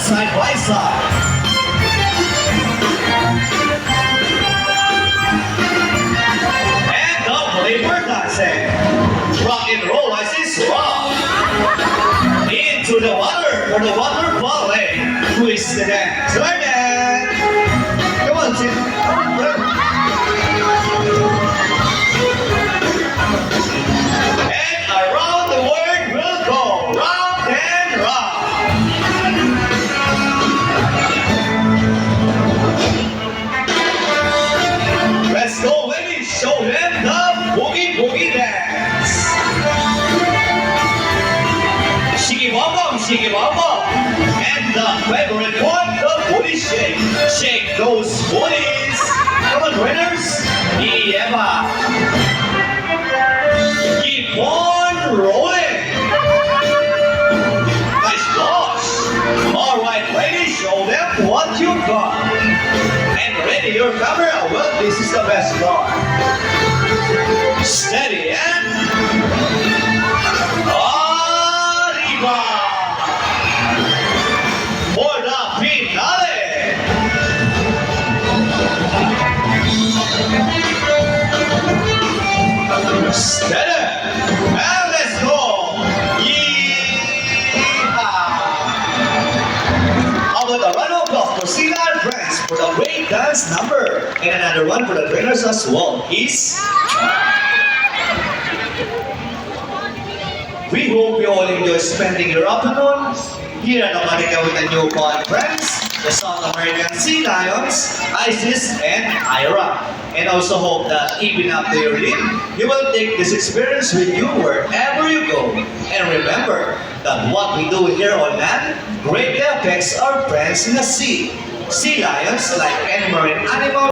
side by side. And the believer dancing. Rock and roll as is rock. Into the water for the water ballet. Twist it and turn it. Come on, Tim. And around the world will go round and round. Let's go, ladies. Show them the boogie boogie dance. Shiggy bum bum, shiggy bum bum. And the favorite one, the booty shake. Shake those booties. Come on, winners. Yeah. Keep on rolling. Nice gosh. All right, ladies, show them what you got. And ready your camera. Well, this is the best part. Steady and arriba for the finale. Steady and let's go. Yeehaw! How about a round of applause for Sila and friends for the great dance number, and another one for the trainers as well. Is we hope you all enjoy spending your afternoon here at America with the new conference, the South American Sea Lions, ISIS, and IRA. And also hope that even after your leave, you will take this experience with you wherever you go. And remember that what we do here on land greatly affects our friends in the sea. Sea lions, like any marine animal,